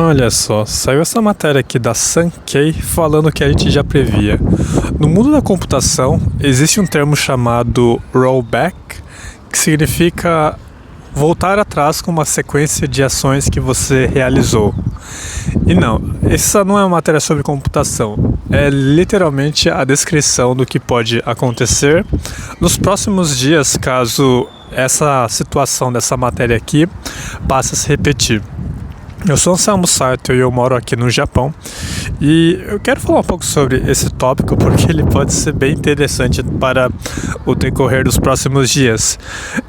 Olha só, saiu essa matéria aqui da Sankei falando o que a gente já previa. No mundo da computação, existe um termo chamado rollback, que significa voltar atrás com uma sequência de ações que você realizou. E não, essa não é uma matéria sobre computação, é literalmente a descrição do que pode acontecer nos próximos dias caso essa situação dessa matéria aqui passe a se repetir. Eu sou Anselmo Saito e eu moro aqui no Japão e eu quero falar um pouco sobre esse tópico porque ele pode ser bem interessante para o decorrer dos próximos dias.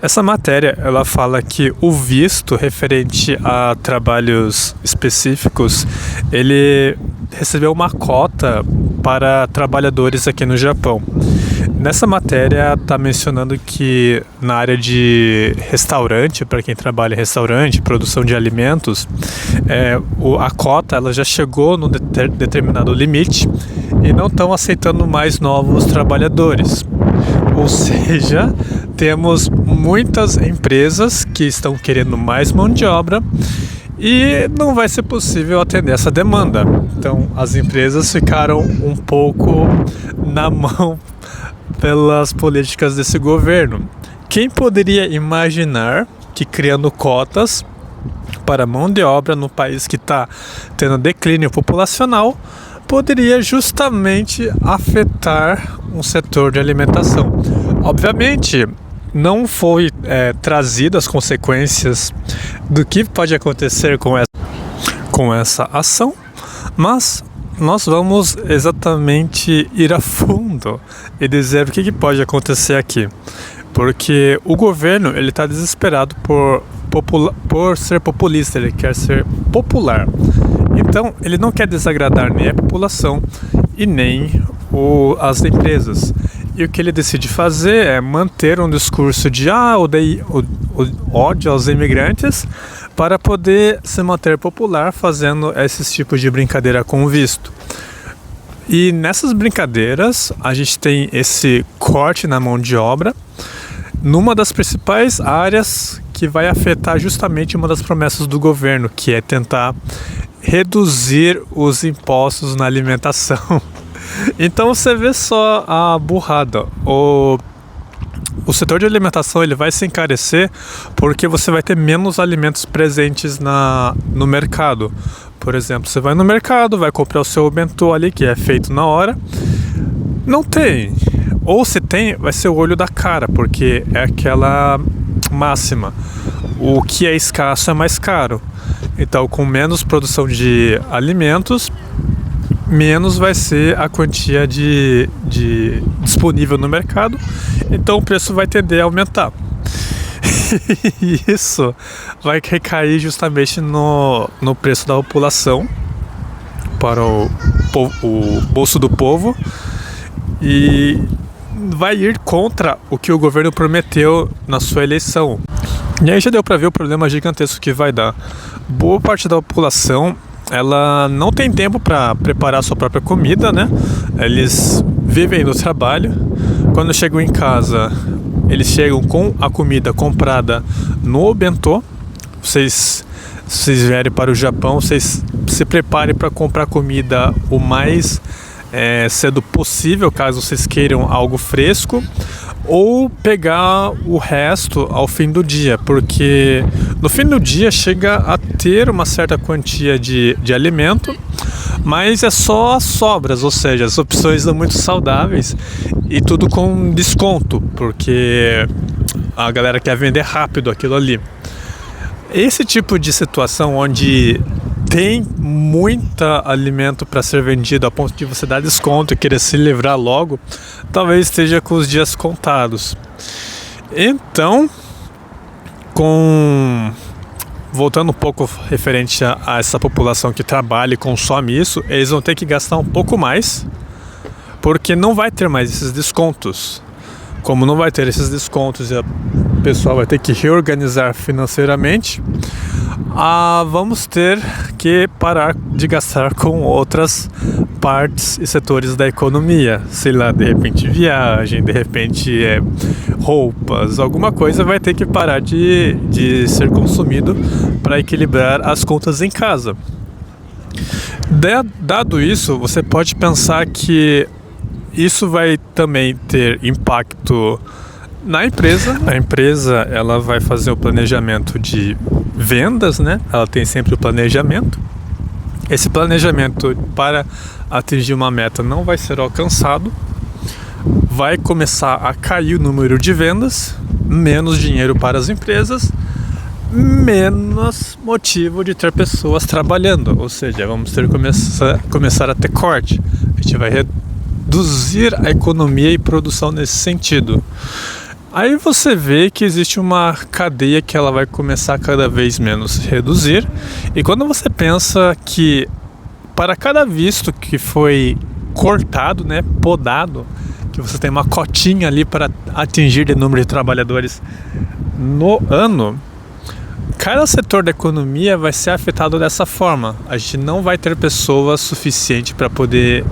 Essa matéria ela fala que o visto referente a trabalhos específicos ele recebeu uma cota para trabalhadores aqui no Japão. Nessa matéria está mencionando que na área de restaurante, para quem trabalha em restaurante, produção de alimentos, a cota ela já chegou no determinado limite e não estão aceitando mais novos trabalhadores. Ou seja, temos muitas empresas que estão querendo mais mão de obra e não vai ser possível atender essa demanda. Então, as empresas ficaram um pouco na mão pelas políticas desse governo. Quem poderia imaginar que criando cotas para mão de obra no país que está tendo declínio populacional poderia justamente afetar um setor de alimentação? Obviamente, não foi trazido as consequências do que pode acontecer com essa ação, mas nós vamos exatamente ir a fundo e dizer o que pode acontecer aqui. Porque o governo ele está desesperado por ser populista, ele quer ser popular. Então, ele não quer desagradar nem a população e nem as empresas. E o que ele decide fazer é manter um discurso de ódio aos imigrantes para poder se manter popular fazendo esses tipos de brincadeira com o visto. E nessas brincadeiras a gente tem esse corte na mão de obra numa das principais áreas que vai afetar justamente uma das promessas do governo, que é tentar reduzir os impostos na alimentação. Então você vê só a burrada. O setor de alimentação ele vai se encarecer porque você vai ter menos alimentos presentes no mercado. Por exemplo, você vai no mercado, vai comprar o seu bentô ali que é feito na hora. Não tem. Ou se tem, vai ser o olho da cara, porque é aquela máxima. O que é escasso é mais caro. Então, com menos produção de alimentos, menos vai ser a quantia de disponível no mercado, então o preço vai tender a aumentar. E isso vai recair justamente no preço da população para o bolso do povo e vai ir contra o que o governo prometeu na sua eleição. E aí já deu para ver o problema gigantesco que vai dar. Boa parte da população ela não tem tempo para preparar sua própria comida, né? Eles vivem no trabalho. Quando chegam em casa, eles chegam com a comida comprada no bentô. Se vocês vierem para o Japão, vocês se preparem para comprar comida o mais cedo possível, caso vocês queiram algo fresco, ou pegar o resto ao fim do dia, porque no fim do dia chega a ter uma certa quantia de alimento, mas é só as sobras, ou seja, as opções são muito saudáveis e tudo com desconto, porque a galera quer vender rápido aquilo ali. Esse tipo de situação onde tem muito alimento para ser vendido a ponto de você dar desconto e querer se livrar logo, talvez esteja com os dias contados. Então, voltando um pouco referente a essa população que trabalha e consome isso, eles vão ter que gastar um pouco mais, porque não vai ter mais esses descontos. Como não vai ter esses descontos e o pessoal vai ter que reorganizar financeiramente, vamos ter que parar de gastar com outras partes e setores da economia. Sei lá, de repente viagem, de repente roupas, alguma coisa vai ter que parar de ser consumido para equilibrar as contas em casa. Dado isso, você pode pensar que isso vai também ter impacto na empresa. A empresa, ela vai fazer o planejamento de vendas, né? Ela tem sempre o planejamento. Esse planejamento para atingir uma meta não vai ser alcançado. Vai começar a cair o número de vendas, menos dinheiro para as empresas, menos motivo de ter pessoas trabalhando. Ou seja, vamos ter que começar a ter corte. A gente vai reduzir a economia e produção nesse sentido. Aí você vê que existe uma cadeia que ela vai começar cada vez menos reduzir. E quando você pensa que para cada visto que foi cortado, né, podado, que você tem uma cotinha ali para atingir o número de trabalhadores no ano, cada setor da economia vai ser afetado dessa forma. A gente não vai ter pessoas suficientes para poder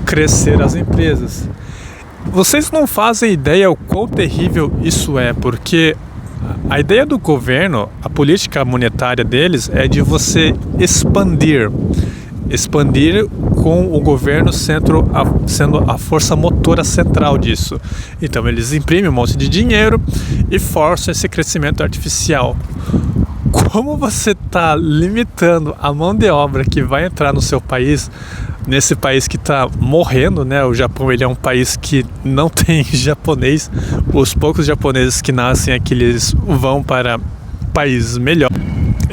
crescer as empresas. Vocês não fazem ideia o quão terrível isso é, porque a ideia do governo, a política monetária deles é de você expandir com o governo sendo a força motora central disso. Então eles imprimem um monte de dinheiro e forçam esse crescimento artificial. Como você está limitando a mão de obra que vai entrar no seu país, nesse país que está morrendo, né? O Japão, ele é um país que não tem japonês. Os poucos japoneses que nascem aqui, eles vão para países melhores.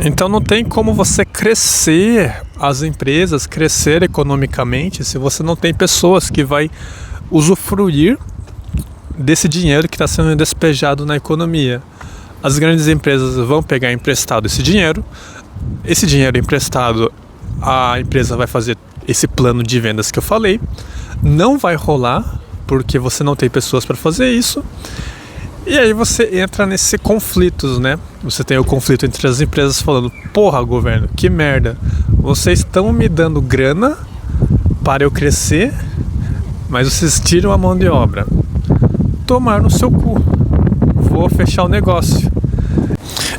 Então não tem como você crescer as empresas, crescer economicamente, se você não tem pessoas que vai usufruir desse dinheiro que está sendo despejado na economia. As grandes empresas vão pegar emprestado esse dinheiro emprestado, a empresa vai fazer esse plano de vendas que eu falei, não vai rolar, porque você não tem pessoas para fazer isso. E aí você entra nesse conflitos, né? Você tem o conflito entre as empresas falando: porra, governo, que merda, vocês estão me dando grana para eu crescer, mas vocês tiram a mão de obra. Tomar no seu cu, vou fechar o negócio.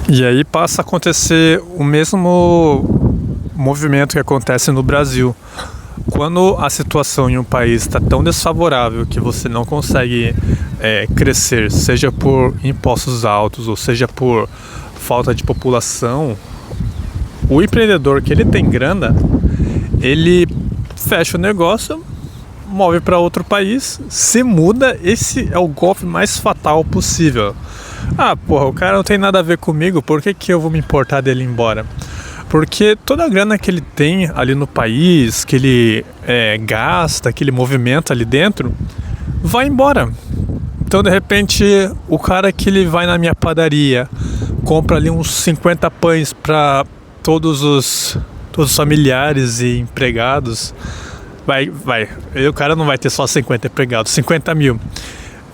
E aí passa a acontecer o mesmo movimento que acontece no Brasil. Quando a situação em um país está tão desfavorável que você não consegue crescer, seja por impostos altos ou seja por falta de população, o empreendedor que ele tem grana, ele fecha o negócio, move para outro país, se muda. Esse é o golpe mais fatal possível. Ah, porra, o cara não tem nada a ver comigo, por que eu vou me importar dele ir embora? Porque toda a grana que ele tem ali no país, que ele gasta, que ele movimenta ali dentro, vai embora. Então, de repente, o cara que ele vai na minha padaria, compra ali uns 50 pães para todos os familiares e empregados, e o cara não vai ter só 50 empregados, 50 mil.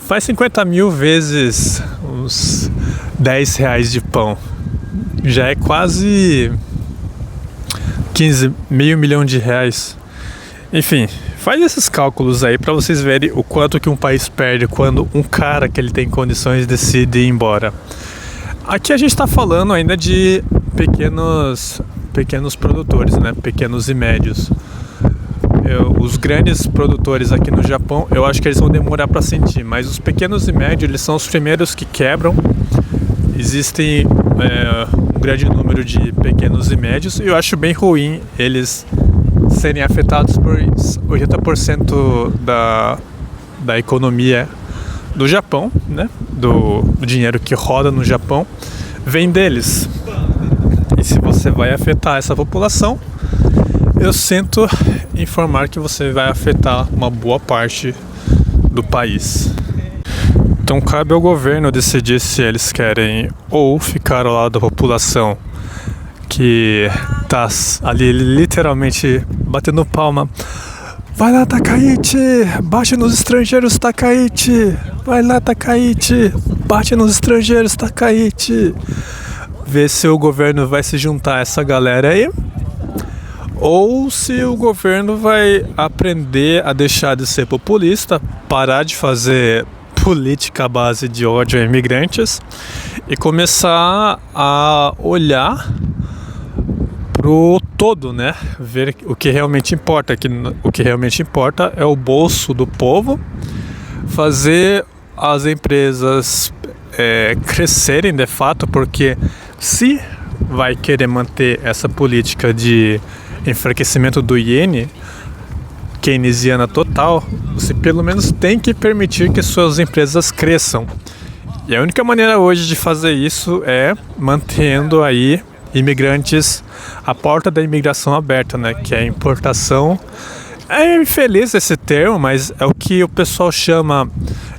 Faz 50 mil vezes uns 10 reais de pão. Já é quase 15,5 milhão de reais. Enfim, faz esses cálculos aí para vocês verem o quanto que um país perde quando um cara que ele tem condições decide ir embora. Aqui a gente está falando ainda de pequenos produtores, né? Pequenos e médios. Os grandes produtores aqui no Japão, eu acho que eles vão demorar para sentir, mas os pequenos e médios, eles são os primeiros que quebram. Existem um grande número de pequenos e médios, e eu acho bem ruim eles serem afetados por 80% da economia do Japão, né? Do dinheiro que roda no Japão, vem deles. E se você vai afetar essa população, eu sinto informar que você vai afetar uma boa parte do país. Então cabe ao governo decidir se eles querem ou ficar ao lado da população que tá ali literalmente batendo palma. Vai lá, Takaichi, bate nos estrangeiros, Takaichi. Vai lá, Takaichi, bate nos estrangeiros, Takaichi. Ver se o governo vai se juntar a essa galera aí, ou se o governo vai aprender a deixar de ser populista, parar de fazer política à base de ódio a imigrantes e começar a olhar para pro todo, né? Ver o que realmente importa. O que realmente importa é o bolso do povo, fazer as empresas crescerem de fato, porque se vai querer manter essa política de enfraquecimento do iene, keynesiana total, você pelo menos tem que permitir que suas empresas cresçam. E a única maneira hoje de fazer isso é mantendo aí imigrantes, a porta da imigração aberta, né? Que é a importação. É infeliz esse termo, mas é o que o pessoal chama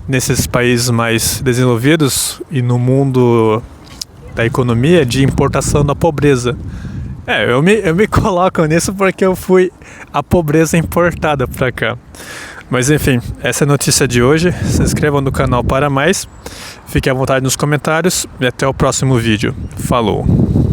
nesses países mais desenvolvidos e no mundo da economia de importação da pobreza. Eu me coloco nisso porque eu fui a pobreza importada para cá. Mas enfim, essa é a notícia de hoje. Se inscrevam no canal para mais. Fique à vontade nos comentários e até o próximo vídeo. Falou!